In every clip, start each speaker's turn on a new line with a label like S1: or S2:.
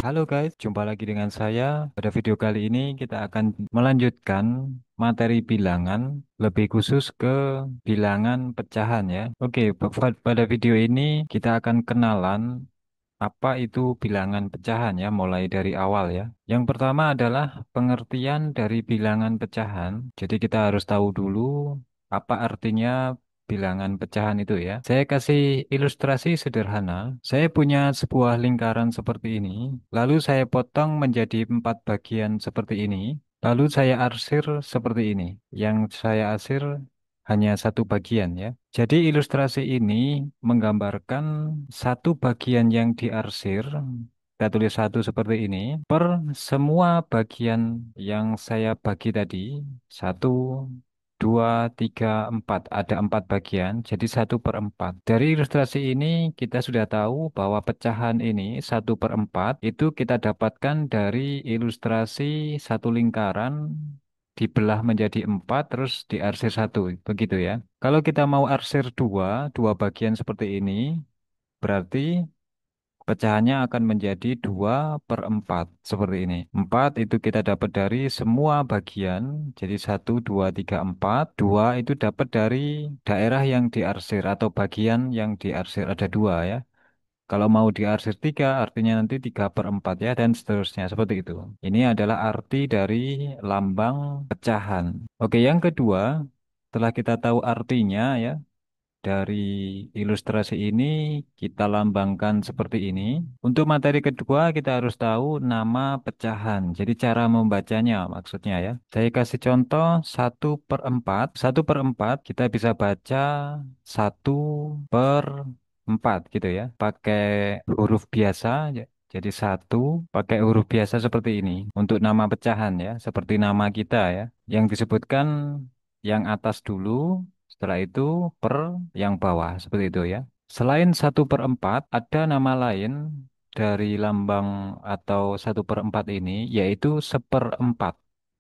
S1: Halo guys, jumpa lagi dengan saya. Pada video kali ini kita akan melanjutkan materi bilangan, lebih khusus ke bilangan pecahan ya. Oke, pada video ini kita akan kenalan apa itu bilangan pecahan ya, mulai dari awal ya. Yang pertama adalah pengertian dari bilangan pecahan. Jadi kita harus tahu dulu apa artinya bilangan pecahan itu ya. Saya kasih ilustrasi sederhana. Saya punya sebuah lingkaran seperti ini, lalu saya potong menjadi 4 bagian seperti ini, lalu saya arsir seperti ini. Yang saya arsir hanya satu bagian ya. Jadi ilustrasi ini menggambarkan satu bagian yang diarsir, kita tulis satu seperti ini, per semua bagian yang saya bagi tadi, satu, dua, tiga, empat. Ada 4 bagian, jadi 1/4. Dari ilustrasi ini kita sudah tahu bahwa pecahan ini 1/4 itu kita dapatkan dari ilustrasi satu lingkaran dibelah menjadi 4 terus diarsir satu, begitu ya. Kalau kita mau arsir dua bagian seperti ini, berarti pecahannya akan menjadi 2/4 seperti ini. 4 itu kita dapat dari semua bagian, jadi satu, dua, tiga, empat. Dua itu dapat dari daerah yang diarsir atau bagian yang diarsir, ada dua ya. Kalau mau diarsir tiga, artinya nanti 3/4 ya, dan seterusnya, seperti itu. Ini adalah arti dari lambang pecahan. Oke, yang kedua, setelah kita tahu artinya ya, dari ilustrasi ini kita lambangkan seperti ini. Untuk materi kedua, kita harus tahu nama pecahan. Jadi cara membacanya maksudnya ya. Saya kasih contoh 1/4. 1/4 kita bisa baca 1/4 gitu ya. Pakai huruf biasa. Jadi satu pakai huruf biasa seperti ini. Untuk nama pecahan ya. Seperti nama kita ya. Yang disebutkan yang atas dulu, setelah itu per yang bawah, seperti itu ya. Selain 1/4, ada nama lain dari lambang atau 1/4 ini, yaitu 1/4.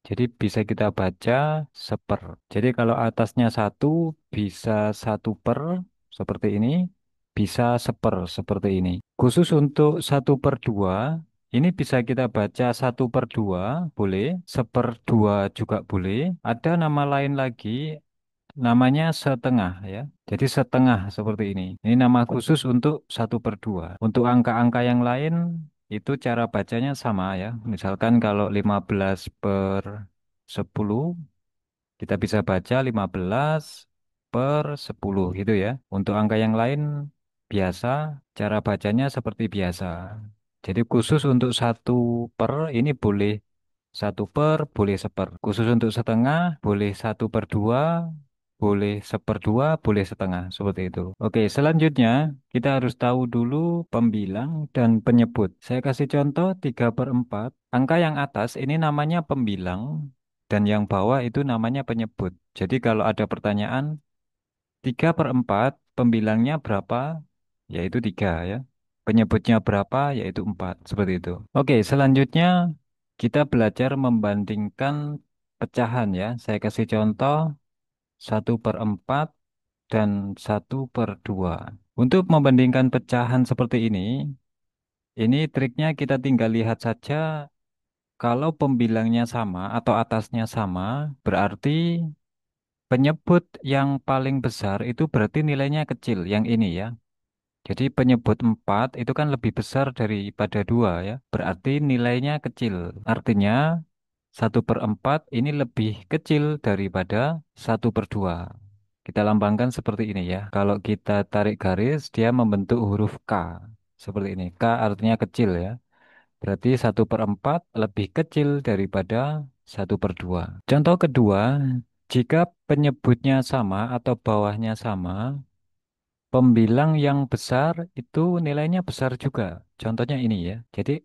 S1: Jadi bisa kita baca seper. Jadi kalau atasnya satu, bisa 1/4, seperti ini. Bisa seper, seperti ini. Khusus untuk 1/2, ini bisa kita baca 1/2, boleh. 1/2 juga boleh. Ada nama lain lagi, namanya setengah ya. Jadi setengah seperti ini. Ini nama khusus untuk 1/2. Untuk angka-angka yang lain itu cara bacanya sama ya. Misalkan kalau 15/10, kita bisa baca 15/10 gitu ya. Untuk angka yang lain biasa, cara bacanya seperti biasa. Jadi khusus untuk 1/, ini boleh 1/, boleh seper. Khusus untuk setengah, boleh 1/2, boleh 1/2, boleh setengah. Seperti itu. Oke, selanjutnya kita harus tahu dulu pembilang dan penyebut. Saya kasih contoh 3/4. Angka yang atas ini namanya pembilang dan yang bawah itu namanya penyebut. Jadi kalau ada pertanyaan 3/4, pembilangnya berapa? Yaitu 3 ya. Penyebutnya berapa? Yaitu 4. Seperti itu. Oke, selanjutnya kita belajar membandingkan pecahan ya. Saya kasih contoh 1/4 dan 1/2. Untuk membandingkan pecahan seperti ini triknya kita tinggal lihat saja. Kalau pembilangnya sama atau atasnya sama, berarti penyebut yang paling besar itu berarti nilainya kecil, yang ini ya. Jadi penyebut 4 itu kan lebih besar daripada 2 ya. Berarti nilainya kecil. Artinya 1/4 ini lebih kecil daripada 1/2. Kita lambangkan seperti ini ya. Kalau kita tarik garis, dia membentuk huruf K. Seperti ini. K artinya kecil ya. Berarti 1/4 lebih kecil daripada 1/2. Contoh kedua, jika penyebutnya sama atau bawahnya sama, pembilang yang besar itu nilainya besar juga. Contohnya ini ya. Jadi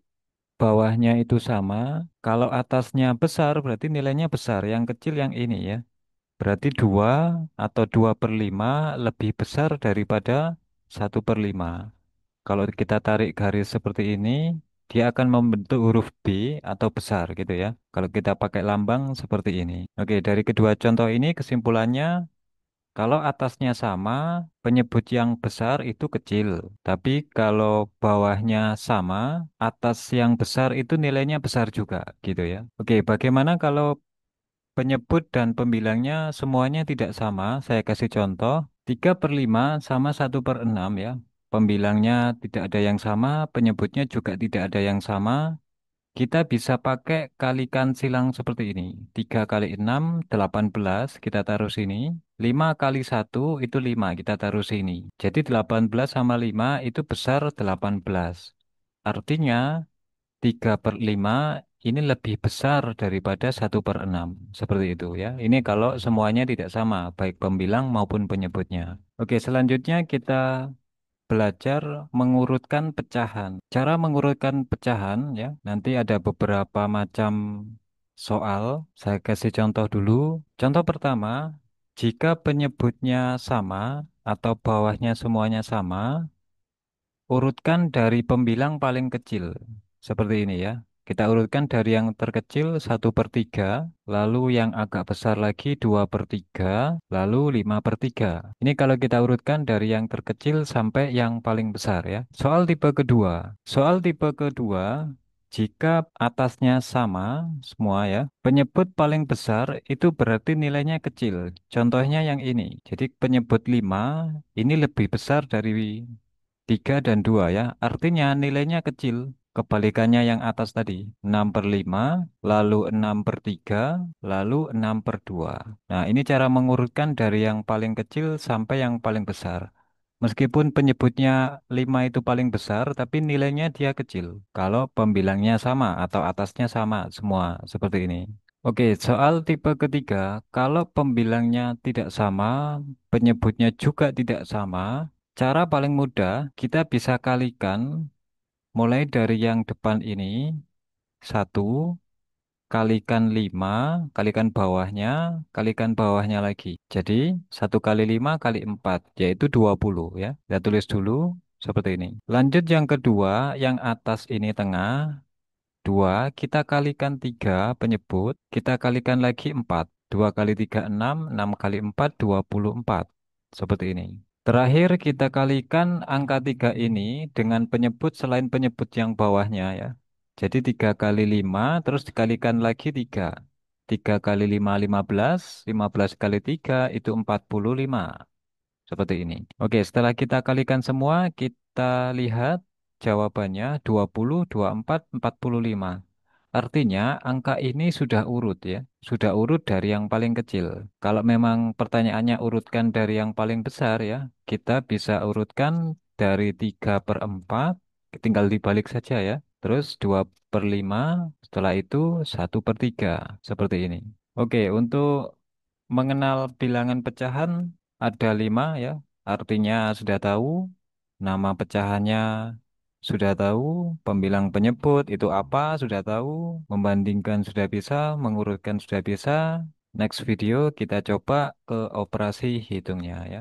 S1: bawahnya itu sama, kalau atasnya besar berarti nilainya besar. Yang kecil yang ini ya. Berarti 2 atau 2/5 lebih besar daripada 1/5. Kalau kita tarik garis seperti ini, dia akan membentuk huruf B atau besar gitu ya. Kalau kita pakai lambang seperti ini. Oke, dari kedua contoh ini kesimpulannya Kalau atasnya sama, penyebut yang besar itu kecil. Tapi kalau bawahnya sama, atas yang besar itu nilainya besar juga, gitu ya. Oke, bagaimana kalau penyebut dan pembilangnya semuanya tidak sama? Saya kasih contoh, 3/5 sama 1/6 ya. Pembilangnya tidak ada yang sama, penyebutnya juga tidak ada yang sama. Kita bisa pakai kalikan silang seperti ini. 3 kali 6, 18, kita taruh sini. 5 kali 1 itu 5, kita taruh sini. Jadi 18 sama 5 itu besar 18. Artinya 3/5 ini lebih besar daripada 1/6. Seperti itu ya. Ini kalau semuanya tidak sama, baik pembilang maupun penyebutnya. Oke, selanjutnya kita belajar mengurutkan pecahan. Cara mengurutkan pecahan ya, nanti ada beberapa macam soal. Saya kasih contoh dulu. Contoh pertama, jika penyebutnya sama atau bawahnya semuanya sama, urutkan dari pembilang paling kecil. Seperti ini ya. Kita urutkan dari yang terkecil 1/3, lalu yang agak besar lagi 2/3, lalu 5/3. Ini kalau kita urutkan dari yang terkecil sampai yang paling besar ya. Soal tipe kedua. Soal tipe kedua, jika atasnya sama semua ya, penyebut paling besar itu berarti nilainya kecil. Contohnya yang ini. Jadi penyebut 5 ini lebih besar dari 3 dan 2 ya. Artinya nilainya kecil. Kebalikannya yang atas tadi. 6/5, lalu 6/3, lalu 6/2. Nah, ini cara mengurutkan dari yang paling kecil sampai yang paling besar. Meskipun penyebutnya 5 itu paling besar, tapi nilainya dia kecil. Kalau pembilangnya sama atau atasnya sama semua. Seperti ini. Oke, soal tipe ketiga. Kalau pembilangnya tidak sama, penyebutnya juga tidak sama. Cara paling mudah, kita bisa kalikan mulai dari yang depan ini, 1, kalikan 5, kalikan bawahnya lagi. Jadi, 1 kali 5 kali 4, yaitu 20 ya. Kita tulis dulu seperti ini. Lanjut yang kedua, yang atas ini tengah, 2, kita kalikan 3 penyebut, kita kalikan lagi 4. 2 kali 3, 6, 6 kali 4, 24. Seperti ini. Terakhir kita kalikan angka 3 ini dengan penyebut selain penyebut yang bawahnya ya. Jadi 3 kali 5 terus dikalikan lagi 3. 3 kali 5, 15. 15 kali 3 itu 45. Seperti ini. Oke, setelah kita kalikan semua, kita lihat jawabannya 20, 24, 45. Artinya angka ini sudah urut ya, sudah urut dari yang paling kecil. Kalau memang pertanyaannya urutkan dari yang paling besar ya, kita bisa urutkan dari 3/4, tinggal dibalik saja ya. Terus 2/5, setelah itu 1/3, seperti ini. Oke, untuk mengenal bilangan pecahan ada 5 ya, artinya sudah tahu, nama pecahannya sudah tahu, pembilang penyebut itu apa sudah tahu, membandingkan sudah bisa, mengurutkan sudah bisa. Next video kita coba ke operasi hitungnya ya.